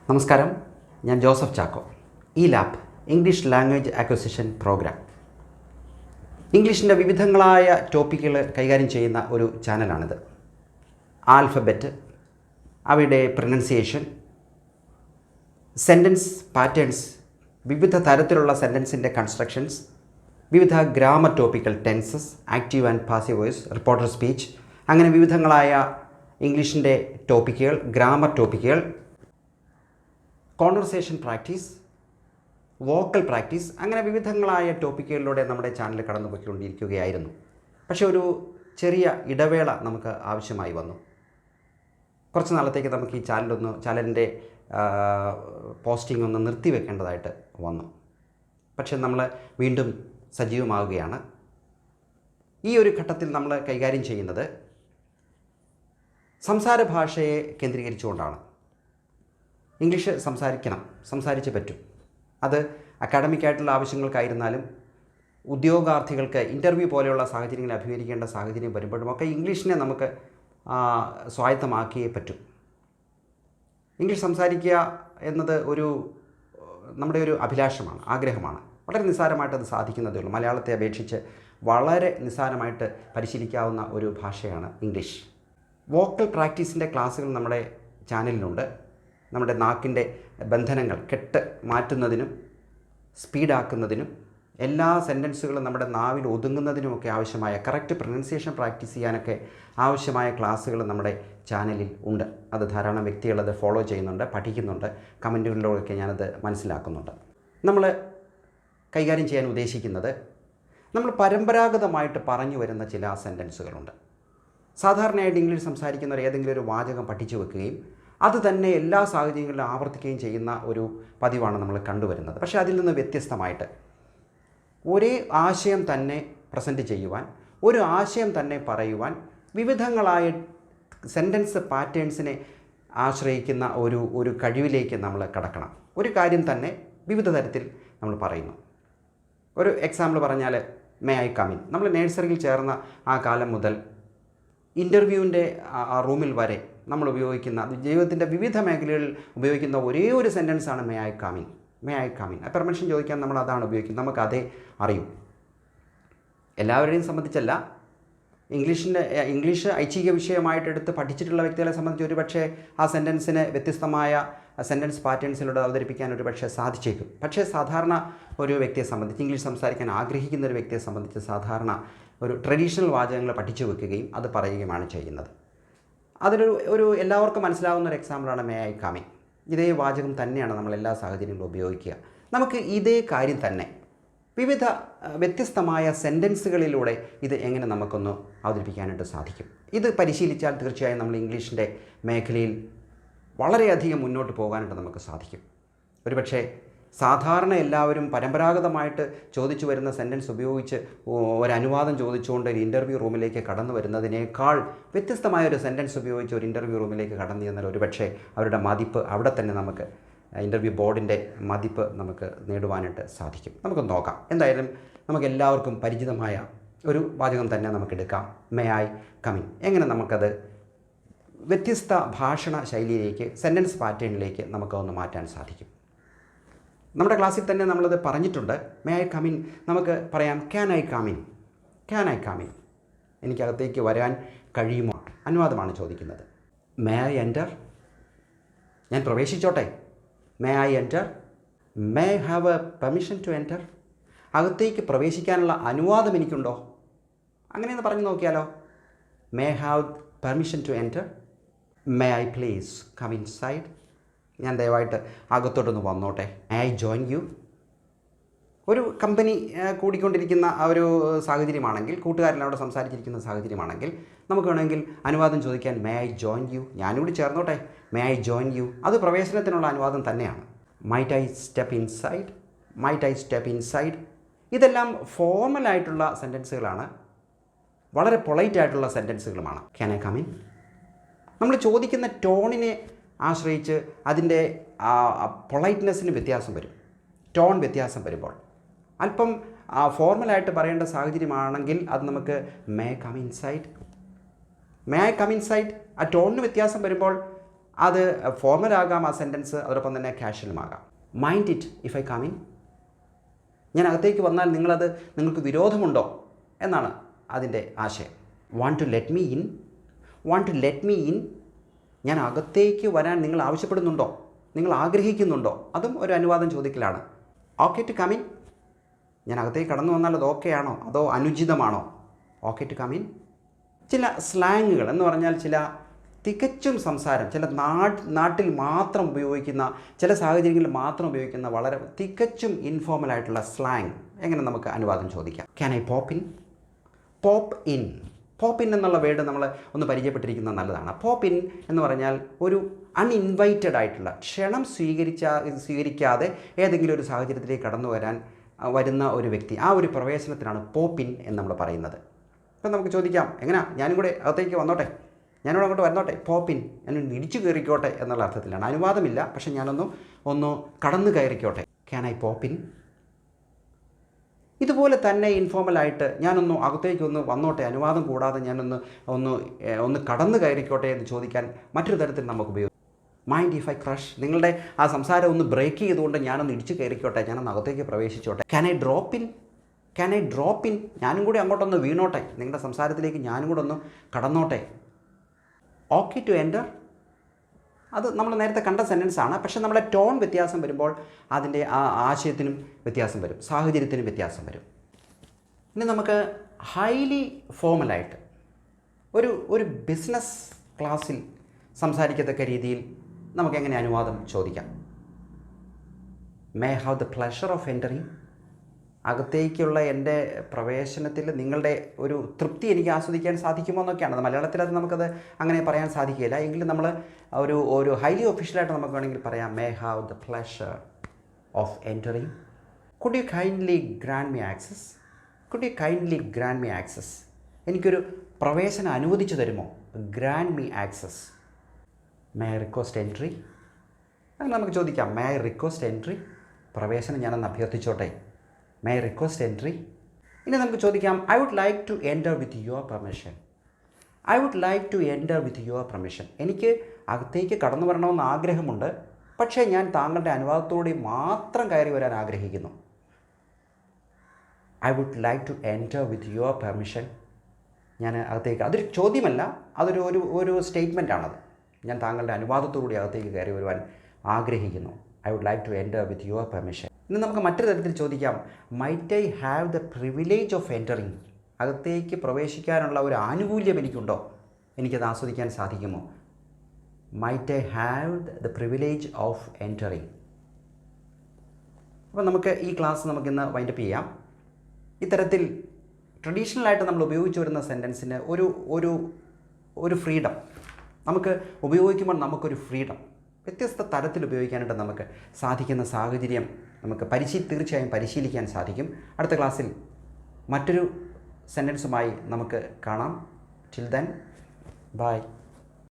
നമസ്കാരം, ഞാൻ Joseph Chacko. LAP English language acquisition program. ഇംഗ്ലീഷിൻ്റെ വിവിധങ്ങളായ ടോപ്പിക്കുകൾ കൈകാര്യം ചെയ്യുന്ന ഒരു ചാനലാണിത്. ആൽഫബറ്റ്, അവയുടെ പ്രൊനൗൺസിയേഷൻ, സെൻറ്റൻസ് പാറ്റേൺസ്, വിവിധ തരത്തിലുള്ള സെൻറ്റൻസിൻ്റെ കൺസ്ട്രക്ഷൻസ്, വിവിധ grammar topical, tenses, active and passive voice, reporter speech, അങ്ങനെ വിവിധങ്ങളായ ഇംഗ്ലീഷിൻ്റെ ടോപ്പിക്കുകൾ, ഗ്രാമർ ടോപ്പിക്കുകൾ, കോൺവെർസേഷൻ പ്രാക്ടീസ്, വോക്കൽ പ്രാക്ടീസ്, അങ്ങനെ വിവിധങ്ങളായ ടോപ്പിക്കുകളിലൂടെ നമ്മുടെ ചാനൽ കടന്നു പോയിക്കൊണ്ടിരിക്കുകയായിരുന്നു. പക്ഷേ ഒരു ചെറിയ ഇടവേള നമുക്ക് ആവശ്യമായി വന്നു. കുറച്ച് നാളത്തേക്ക് നമുക്ക് ഈ ചാനലിൻ്റെ പോസ്റ്റിംഗ് ഒന്ന് നിർത്തിവെക്കേണ്ടതായിട്ട് വന്നു. പക്ഷെ നമ്മൾ വീണ്ടും സജീവമാവുകയാണ്. ഈ ഒരു ഘട്ടത്തിൽ നമ്മൾ കൈകാര്യം ചെയ്യുന്നത് സംസാര ഭാഷയെ കേന്ദ്രീകരിച്ചുകൊണ്ടാണ്. ഇംഗ്ലീഷ് സംസാരിച്ചേ പറ്റും. അത് അക്കാഡമിക്കായിട്ടുള്ള ആവശ്യങ്ങൾക്കായിരുന്നാലും ഉദ്യോഗാർത്ഥികൾക്ക് ഇൻ്റർവ്യൂ പോലെയുള്ള സാഹചര്യങ്ങൾ അഭിമുഖീകരിക്കേണ്ട സാഹചര്യം വരുമ്പോഴുമൊക്കെ ഇംഗ്ലീഷിനെ നമുക്ക് സ്വായത്തമാക്കിയേ പറ്റും. ഇംഗ്ലീഷ് സംസാരിക്കുക എന്നത് നമ്മുടെ ഒരു അഭിലാഷമാണ്, ആഗ്രഹമാണ്. വളരെ നിസ്സാരമായിട്ട് അത് സാധിക്കുന്നതേ ഉള്ളൂ. മലയാളത്തെ അപേക്ഷിച്ച് വളരെ നിസ്സാരമായിട്ട് പരിശീലിക്കാവുന്ന ഒരു ഭാഷയാണ് ഇംഗ്ലീഷ്. വോക്കൽ പ്രാക്ടീസിൻ്റെ ക്ലാസ്സുകൾ നമ്മുടെ ചാനലിലുണ്ട്. നമ്മുടെ നാക്കിൻ്റെ ബന്ധനങ്ങൾ മാറ്റുന്നതിനും സ്പീഡാക്കുന്നതിനും എല്ലാ സെൻറ്റൻസുകളും നമ്മുടെ നാവിൽ ഒതുങ്ങുന്നതിനുമൊക്കെ ആവശ്യമായ കറക്റ്റ് പ്രൊനൗൺസിയേഷൻ പ്രാക്ടീസ് ചെയ്യാനൊക്കെ ആവശ്യമായ ക്ലാസ്സുകൾ നമ്മുടെ ചാനലിൽ ഉണ്ട്. അത് ധാരാളം വ്യക്തികളത് ഫോളോ ചെയ്യുന്നുണ്ട്, പഠിക്കുന്നുണ്ട്. കമൻറ്റുകളിലൂടെയൊക്കെ ഞാനത് മനസ്സിലാക്കുന്നുണ്ട്. നമ്മൾ കൈകാര്യം ചെയ്യാൻ ഉദ്ദേശിക്കുന്നത്, നമ്മൾ പരമ്പരാഗതമായിട്ട് പറഞ്ഞു വരുന്ന ചില സെൻറ്റൻസുകളുണ്ട്. സാധാരണയായിട്ട് ഇംഗ്ലീഷ് സംസാരിക്കുന്നവർ ഏതെങ്കിലും ഒരു വാചകം പഠിച്ചു വെക്കുകയും അത് തന്നെ എല്ലാ സാഹചര്യങ്ങളിലും ആവർത്തിക്കുകയും ചെയ്യുന്ന ഒരു പതിവാണ് നമ്മൾ കണ്ടുവരുന്നത്. പക്ഷേ അതിൽ നിന്ന് വ്യത്യസ്തമായിട്ട് ഒരേ ആശയം തന്നെ പ്രസൻറ്റ് ചെയ്യുവാൻ, ഒരു ആശയം തന്നെ പറയുവാൻ വിവിധങ്ങളായ സെൻറ്റൻസ് പാറ്റേൺസിനെ ആശ്രയിക്കുന്ന ഒരു കഴിവിലേക്ക് നമ്മൾ കടക്കണം. ഒരു കാര്യം തന്നെ വിവിധ തരത്തിൽ നമ്മൾ പറയുന്നു. ഒരു എക്സാമ്പിൾ പറഞ്ഞാൽ, മേ ഐ കം ഇൻ. നമ്മൾ നഴ്സറിയിൽ ചേർന്ന ആ കാലം മുതൽ ഇൻ്റർവ്യൂവിൻ്റെ റൂമിൽ വരെ നമ്മൾ ഉപയോഗിക്കുന്ന, ജീവിതത്തിൻ്റെ വിവിധ മേഖലകളിൽ ഉപയോഗിക്കുന്ന ഒരേ ഒരു സെൻറ്റൻസാണ് may I come in. May I come in. Permission ചോദിക്കാൻ നമ്മൾ അതാണ് ഉപയോഗിക്കുന്നത്. നമുക്കതേ അറിയും. എല്ലാവരെയും സംബന്ധിച്ചല്ല, ഇംഗ്ലീഷ് ഐച്ഛിക വിഷയമായിട്ട് എടുത്ത് പഠിച്ചിട്ടുള്ള വ്യക്തികളെ സംബന്ധിച്ച് ഒരുപക്ഷെ ആ സെൻറ്റൻസിനെ വ്യത്യസ്തമായ സെൻറ്റൻസ് പാറ്റേൺസിലൂടെ അവതരിപ്പിക്കാൻ ഒരുപക്ഷെ സാധിച്ചേക്കും. പക്ഷേ സാധാരണ ഒരു വ്യക്തിയെ സംബന്ധിച്ച്, ഇംഗ്ലീഷ് സംസാരിക്കാൻ ആഗ്രഹിക്കുന്ന ഒരു വ്യക്തിയെ സംബന്ധിച്ച് സാധാരണ ഒരു ട്രഡീഷണൽ വാചകങ്ങൾ പഠിച്ചു വെക്കുകയും അത് പറയുകയുമാണ് ചെയ്യുന്നത്. അതിലൊരു എല്ലാവർക്കും മനസ്സിലാവുന്ന ഒരു എക്സാമ്പിളാണ് മേ ഐ കം ഇൻ. ഇതേ വാചകം തന്നെയാണ് നമ്മൾ എല്ലാ സാഹചര്യങ്ങളിലും ഉപയോഗിക്കുക. നമുക്ക് ഇതേ കാര്യം തന്നെ വ്യത്യസ്തമായ സെൻറ്റൻസുകളിലൂടെ ഇത് എങ്ങനെ നമുക്കൊന്ന് അവതരിപ്പിക്കാനായിട്ട് സാധിക്കും. ഇത് പരിശീലിച്ചാൽ തീർച്ചയായും നമ്മൾ ഇംഗ്ലീഷിൻ്റെ മേഖലയിൽ വളരെയധികം മുന്നോട്ട് പോകാനായിട്ട് നമുക്ക് സാധിക്കും. ഒരുപക്ഷെ സാധാരണ എല്ലാവരും പരമ്പരാഗതമായിട്ട് ചോദിച്ചു വരുന്ന സെൻറ്റൻസ് ഉപയോഗിച്ച് ഒരു അനുവാദം ചോദിച്ചുകൊണ്ട് ഒരു ഇൻ്റർവ്യൂ റൂമിലേക്ക് കടന്നു വരുന്നതിനേക്കാൾ വ്യത്യസ്തമായ ഒരു സെൻറ്റൻസ് ഉപയോഗിച്ച് ഒരു ഇൻ്റർവ്യൂ റൂമിലേക്ക് കടന്നു ചെന്നാൽ ഒരുപക്ഷെ അവരുടെ മതിപ്പ് അവിടെ തന്നെ നമുക്ക് ഇൻ്റർവ്യൂ ബോർഡിൻ്റെ മതിപ്പ് നമുക്ക് നേടുവാനായിട്ട് സാധിക്കും. നമുക്ക് നോക്കാം. എന്തായാലും നമുക്ക് എല്ലാവർക്കും പരിചിതമായ ഒരു വാചകം തന്നെ നമുക്കെടുക്കാം, മേ ഐ കം ഇൻ. എങ്ങനെ നമുക്കത് വ്യത്യസ്ത ഭാഷണ ശൈലിയിലേക്ക്, സെൻറ്റൻസ് പാറ്റേണിലേക്ക് നമുക്കൊന്ന് മാറ്റാൻ സാധിക്കും. നമ്മുടെ ക്ലാസ്സിൽ തന്നെ നമ്മളത് പറഞ്ഞിട്ടുണ്ട്. മേ ഐ കം ഇൻ നമുക്ക് പറയാം, can I come in. Can I come in. എനിക്കകത്തേക്ക് വരാൻ കഴിയുമോ? അനുവാദമാണ് ചോദിക്കുന്നത്. May I enter. ഞാൻ പ്രവേശിച്ചോട്ടെ. May I enter. May have a permission to enter. അകത്തേക്ക് പ്രവേശിക്കാനുള്ള അനുവാദം എനിക്കുണ്ടോ? അങ്ങനെയൊന്ന് പറഞ്ഞു നോക്കിയാലോ. May have permission to enter. May I please come inside. ഞാൻ ദയവായിട്ട് അകത്തോട്ടൊന്ന് വന്നോട്ടെ. May I join you. ഒരു കമ്പനി കൂടിക്കൊണ്ടിരിക്കുന്ന ആ ഒരു സാഹചര്യമാണെങ്കിൽ, കൂട്ടുകാരനോട് സംസാരിച്ചിരിക്കുന്ന സാഹചര്യമാണെങ്കിൽ നമുക്ക് വേണമെങ്കിൽ അനുവാദം ചോദിക്കാൻ, മേ ഐ ജോയിൻ യു. ഞാനിവിടെ ചേർന്നോട്ടെ. May I join you. അത് പ്രവേശനത്തിനുള്ള അനുവാദം തന്നെയാണ്. Might I step inside. Might I step inside. ഇതെല്ലാം ഫോർമലായിട്ടുള്ള സെൻറ്റൻസുകളാണ്, വളരെ പൊളൈറ്റായിട്ടുള്ള സെൻറ്റൻസുകളുമാണ്. Can I come in. നമ്മൾ ചോദിക്കുന്ന ടോണിനെ ആശ്രയിച്ച് അതിൻ്റെ പൊളൈറ്റ്നെസ്സിന് വ്യത്യാസം വരും. ടോൺ വ്യത്യാസം വരുമ്പോൾ അല്പം ഫോർമലായിട്ട് പറയേണ്ട സാഹചര്യമാണെങ്കിൽ അത് നമുക്ക് may come inside. May I come inside. ആ ടോണിന് വ്യത്യാസം വരുമ്പോൾ അത് ഫോർമലാകാം ആ സെൻറ്റൻസ്, അതോടൊപ്പം തന്നെ കാഷ്വലുമാകാം. Mind it if I come in. ഞാൻ അകത്തേക്ക് വന്നാൽ നിങ്ങൾക്ക് വിരോധമുണ്ടോ എന്നാണ് അതിൻ്റെ ആശയം. Want to let me in. Want to let me in. ഞാൻ അകത്തേക്ക് വരാൻ നിങ്ങൾ ആവശ്യപ്പെടുന്നുണ്ടോ, നിങ്ങൾ ആഗ്രഹിക്കുന്നുണ്ടോ? അതും ഒരു അനുവാദം ചോദിക്കലാണ്. Okay to come in. ഞാൻ അകത്തേക്ക് കടന്നു വന്നാൽ അത് ഓക്കെ ആണോ അതോ അനുചിതമാണോ? Okay to come in. ചില സ്ലാങ്ങുകൾ എന്ന് പറഞ്ഞാൽ ചില തികച്ചും സംസാരം, ചില നാട്ടിൽ മാത്രം ഉപയോഗിക്കുന്ന, ചില സാഹചര്യങ്ങളിൽ മാത്രം ഉപയോഗിക്കുന്ന വളരെ തികച്ചും ഇൻഫോർമലായിട്ടുള്ള സ്ലാങ് എങ്ങനെ നമുക്ക് അനുവാദം ചോദിക്കാം? Can I pop in? Pop in. Pop in എന്നുള്ള വേർഡ് നമ്മൾ ഒന്ന് പരിചയപ്പെട്ടിരിക്കുന്നത് നല്ലതാണ്. പോപ്പ് ഇൻ എന്ന് പറഞ്ഞാൽ ഒരു അൺഇൻവൈറ്റഡ് ആയിട്ടുള്ള, ക്ഷണം സ്വീകരിക്കാതെ ഏതെങ്കിലും ഒരു സാഹചര്യത്തിലേക്ക് കടന്നു വരുന്ന ഒരു വ്യക്തി, ആ ഒരു പ്രവേശനത്തിനാണ് പോപ്പ് ഇൻ എന്ന് നമ്മൾ പറയുന്നത്. ഇപ്പം നമുക്ക് ചോദിക്കാം, എങ്ങനെയാ ഞാനും കൂടെ അകത്തേക്ക് വന്നോട്ടെ, ഞാനിവിടെ അങ്ങോട്ട് വന്നോട്ടെ, പോപ്പിൻ, ഞാനൊന്ന് ഇടിച്ചു കയറിക്കോട്ടെ എന്നുള്ള അർത്ഥത്തിലാണ്. അനുവാദമില്ല, പക്ഷെ ഒന്ന് കടന്നു കയറിക്കോട്ടെ. Can I പോപ്പിൻ? ഇതുപോലെ തന്നെ ഇൻഫോർമലായിട്ട് ഞാനൊന്ന് അകത്തേക്കൊന്ന് വന്നോട്ടെ, അനുവാദം കൂടാതെ ഒന്ന് കടന്നു കയറിക്കോട്ടെ എന്ന് ചോദിക്കാൻ മറ്റൊരു തരത്തിൽ നമുക്ക് ഉപയോഗിക്കാം. Mind if I crush. നിങ്ങളുടെ ആ സംസാരം ഒന്ന് ബ്രേക്ക് ചെയ്തുകൊണ്ട് ഞാനൊന്ന് ഇടിച്ചു കയറിക്കോട്ടെ, ഞാനൊന്ന് അകത്തേക്ക് പ്രവേശിച്ചോട്ടെ. Can I drop in? Can I drop in? ഞാനും കൂടി അങ്ങോട്ടൊന്ന് വീണോട്ടെ, നിങ്ങളുടെ സംസാരത്തിലേക്ക് ഞാനും കൂടെ ഒന്ന് കടന്നോട്ടെ. Okay to enter. അത് നമ്മൾ നേരത്തെ കണ്ട സെൻറ്റൻസാണ്, പക്ഷേ നമ്മുടെ ടോൺ വ്യത്യാസം വരുമ്പോൾ അതിൻ്റെ ആ ആശയത്തിനും വ്യത്യാസം വരും, സാഹചര്യത്തിനും വ്യത്യാസം വരും. ഇനി നമുക്ക് ഹൈലി ഫോർമലായിട്ട് ഒരു ബിസിനസ് ക്ലാസ്സിൽ സംസാരിക്കത്തക്ക രീതിയിൽ നമുക്കെങ്ങനെ അനുവാദം ചോദിക്കാം? May have the pleasure of entering. അകത്തേക്കുള്ള എൻ്റെ പ്രവേശനത്തിൽ നിങ്ങളുടെ ഒരു തൃപ്തി എനിക്ക് ആസ്വദിക്കാൻ സാധിക്കുമോ എന്നൊക്കെയാണ്. മലയാളത്തിൽ അത് നമുക്കത് അങ്ങനെ പറയാൻ സാധിക്കില്ല. എങ്കിലും നമ്മൾ ഒരു ഹൈലി ഒഫീഷ്യലായിട്ട് നമുക്ക് വേണമെങ്കിൽ പറയാം, may have the pleasure of entering. Could you kindly grant me access? Could you kindly grant me access? എനിക്കൊരു പ്രവേശനം അനുവദിച്ചു തരുമോ? Grant me access. May I request entry? അങ്ങനെ നമുക്ക് ചോദിക്കാം, മേ ഐ റിക്വസ്റ്റ് എൻട്രി? പ്രവേശനം ഞാനൊന്ന് അഭ്യർത്ഥിച്ചോട്ടെ, മേ ഐ റിക്വസ്റ്റ് എൻട്രി. ഇനി നമുക്ക് ചോദിക്കാം, I would like to enter with your permission. I would like to enter with your permission. എനിക്ക് അകത്തേക്ക് കടന്നു വരണമെന്ന് ആഗ്രഹമുണ്ട്, പക്ഷേ ഞാൻ താങ്കളുടെ അനുവാദത്തോടെ മാത്രം കയറി വരാൻ ആഗ്രഹിക്കുന്നു. I would like to enter with your permission. ഞാൻ അകത്തേക്ക്, അതൊരു ചോദ്യമല്ല, അതൊരു സ്റ്റേറ്റ്മെൻറ്റാണത്. ഞാൻ താങ്കളുടെ അനുവാദത്തോടുകൂടി അകത്തേക്ക് കയറി വരുവാൻ ആഗ്രഹിക്കുന്നു. I would like to enter with your permission. ഇനി നമുക്ക് മറ്റൊരു തരത്തിൽ ചോദിക്കാം, might I have the privilege of entering. അകത്തേക്ക് പ്രവേശിക്കാനുള്ള ഒരു ആനുകൂല്യം എനിക്കുണ്ടോ? എനിക്കത് ആസ്വദിക്കാൻ സാധിക്കുമോ? Might I have the privilege of entering. അപ്പോൾ നമുക്ക് ഈ ക്ലാസ് നമുക്കിന്ന് വൈൻഡപ്പ് ചെയ്യാം. ഇത്തരത്തിൽ ട്രഡീഷണലായിട്ട് നമ്മൾ ഉപയോഗിച്ചു വരുന്ന സെൻറ്റൻസിന് ഒരു ഫ്രീഡം നമുക്ക് ഉപയോഗിക്കുമ്പോൾ നമുക്കൊരു ഫ്രീഡം വ്യത്യസ്ത തരത്തിൽ ഉപയോഗിക്കാനായിട്ട് നമുക്ക് സാധിക്കുന്ന സാഹചര്യം നമുക്ക് തീർച്ചയായും പരിശീലിക്കാൻ സാധിക്കും. അടുത്ത ക്ലാസ്സിൽ മറ്റൊരു സെൻറ്റൻസുമായി നമുക്ക് കാണാം. Till then, by.